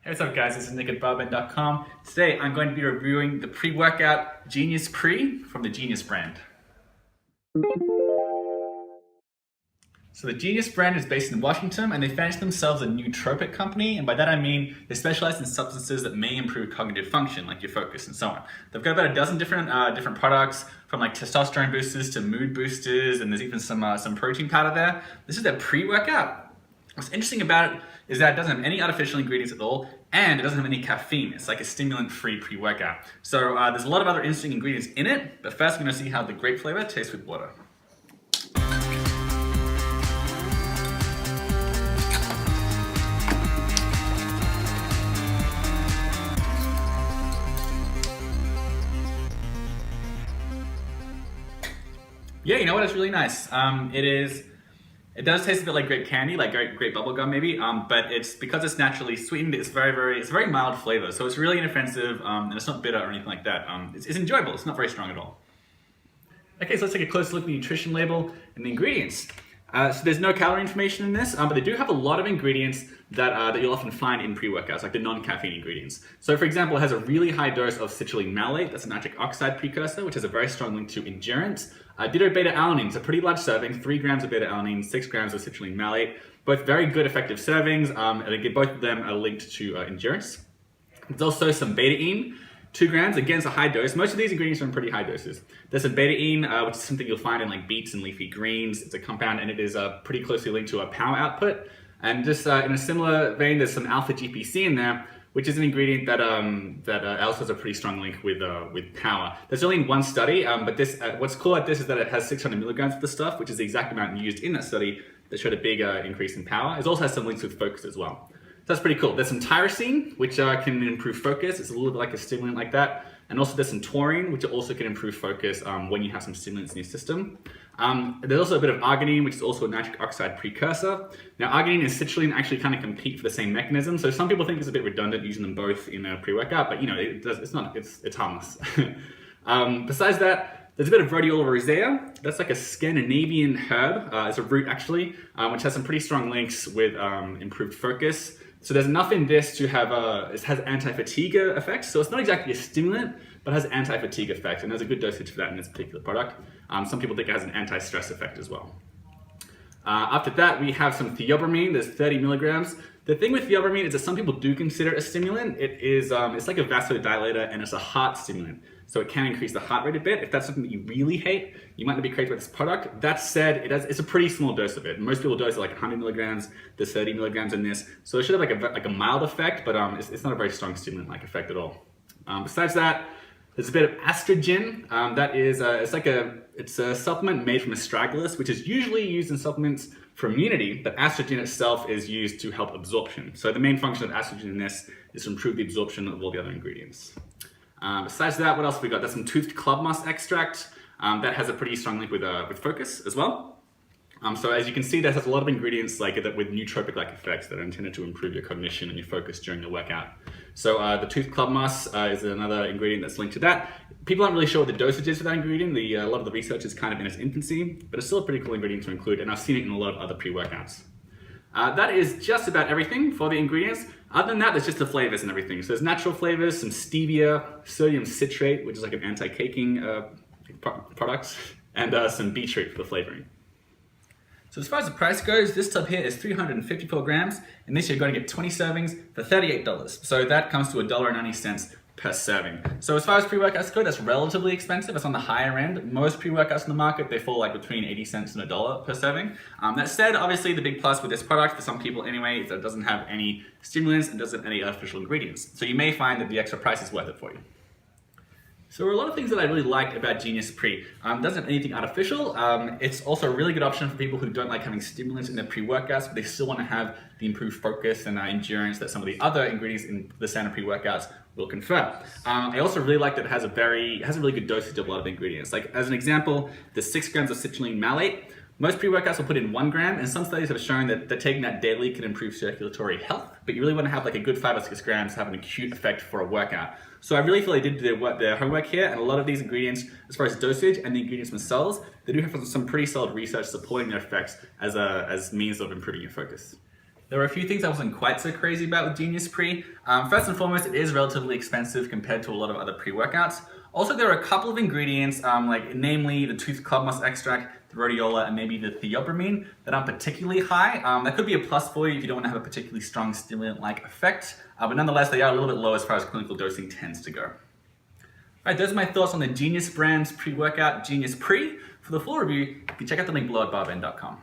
Hey, what's up guys, this is Nick at barben.com. Today I'm going to be reviewing the pre-workout Genius Pre from the Genius brand. So the Genius brand is based in Washington and they fancy themselves a nootropic company, and by that I mean they specialize in substances that may improve cognitive function like your focus and so on. They've got about a dozen different products, from like testosterone boosters to mood boosters, and there's even some protein powder there. This is their pre-workout. What's interesting about it is that it doesn't have any artificial ingredients at all, and it doesn't have any caffeine. It's like a stimulant-free pre-workout. So there's a lot of other interesting ingredients in it, but first we're gonna see how the grape flavor tastes with water. Yeah, you know what? It's really nice. It does taste a bit like grape candy, like grape bubble gum maybe, but it's because it's naturally sweetened. It's very mild flavor, so it's really inoffensive, and it's not bitter or anything like that. It's enjoyable. It's not very strong at all. Okay, so let's take a closer look at the nutrition label and the ingredients. So there's no calorie information in this, but they do have a lot of ingredients that you'll often find in pre-workouts, like the non-caffeine ingredients. So for example, it has a really high dose of citrulline malate, that's a nitric oxide precursor, which has a very strong link to endurance. Ditto beta-alanine, it's a pretty large serving, 3 grams of beta-alanine, 6 grams of citrulline malate, both very good effective servings, and again, both of them are linked to endurance. There's also some betaine, 2 grams, again, it's a high dose. Most of these ingredients are in pretty high doses. There's some betaine, which is something you'll find in like beets and leafy greens. It's a compound and it is pretty closely linked to a power output. And just in a similar vein, there's some alpha GPC in there, which is an ingredient that also has a pretty strong link with power. There's only one study, but this what's cool about this is that it has 600 milligrams of the stuff, which is the exact amount used in that study that showed a big increase in power. It also has some links with focus as well. So that's pretty cool. There's some tyrosine, which can improve focus. It's a little bit like a stimulant like that. And also there's some taurine, which also can improve focus when you have some stimulants in your system. There's also a bit of arginine, which is also a nitric oxide precursor. Now arginine and citrulline actually kind of compete for the same mechanism. So some people think it's a bit redundant using them both in a pre-workout, but you know, it's harmless. Besides that, there's a bit of rhodiola rosea. That's like a Scandinavian herb. It's a root actually, which has some pretty strong links with improved focus. So there's enough in this to have it has anti-fatigue effects. So it's not exactly a stimulant, but has anti-fatigue effects, and there's a good dosage for that in this particular product. Some people think it has an anti-stress effect as well. After that, we have some theobromine. There's 30 milligrams. The thing with theobromine is that some people do consider it a stimulant. It is, it's like a vasodilator and it's a heart stimulant. So it can increase the heart rate a bit. If that's something that you really hate, you might not be crazy about this product. That said, it's a pretty small dose of it. Most people dose it like 100 milligrams. There's 30 milligrams in this. So it should have like a mild effect, but it's not a very strong stimulant-like effect at all. Besides that, there's a bit of estrogen. That is, it's a supplement made from astragalus, which is usually used in supplements for immunity, but estrogen itself is used to help absorption. So the main function of estrogen in this is to improve the absorption of all the other ingredients. Besides that, what else have we got? There's some toothed club moss extract that has a pretty strong link with focus as well. So as you can see, that has a lot of ingredients like that with nootropic-like effects that are intended to improve your cognition and your focus during the workout. So the toothed club moss is another ingredient that's linked to that. People aren't really sure what the dosage is for that ingredient. A lot of the research is kind of in its infancy, but it's still a pretty cool ingredient to include, and I've seen it in a lot of other pre-workouts. That is just about everything for the ingredients. Other than that, there's just the flavors and everything. So there's natural flavors, some stevia, sodium citrate, which is like an anti-caking product, and some beetroot for the flavoring. So as far as the price goes, this tub here is 354 grams, and this you're going to get 20 servings for $38. So that comes to $1.90 per serving. So as far as pre-workouts go, that's relatively expensive. It's on the higher end. Most pre-workouts in the market, they fall like between 80 cents and $1 per serving. That said, obviously the big plus with this product, for some people anyway, is that it doesn't have any stimulants and doesn't have any artificial ingredients. So you may find that the extra price is worth it for you. So there are a lot of things that I really liked about Genius Pre. It doesn't have anything artificial. It's also a really good option for people who don't like having stimulants in their pre-workouts, but they still want to have the improved focus and endurance that some of the other ingredients in the standard pre-workouts will confer. I also really like that it has a really good dosage of a lot of ingredients. Like as an example, the 6 grams of citrulline malate. Most pre-workouts will put in 1 gram, and some studies have shown that taking that daily can improve circulatory health, but you really want to have like a good 5 or 6 grams to have an acute effect for a workout. So I really feel they did their homework here, and a lot of these ingredients, as far as dosage and the ingredients themselves, they do have some pretty solid research supporting their effects as means of improving your focus. There were a few things I wasn't quite so crazy about with Genius Pre. First and foremost, it is relatively expensive compared to a lot of other pre-workouts. Also, there are a couple of ingredients, namely the tooth club moss extract, the rhodiola, and maybe the theobromine that aren't particularly high. That could be a plus for you if you don't want to have a particularly strong stimulant-like effect, but nonetheless, they are a little bit low as far as clinical dosing tends to go. All right, those are my thoughts on the Genius Brands Pre-Workout Genius Pre. For the full review, you can check out the link below at barbend.com.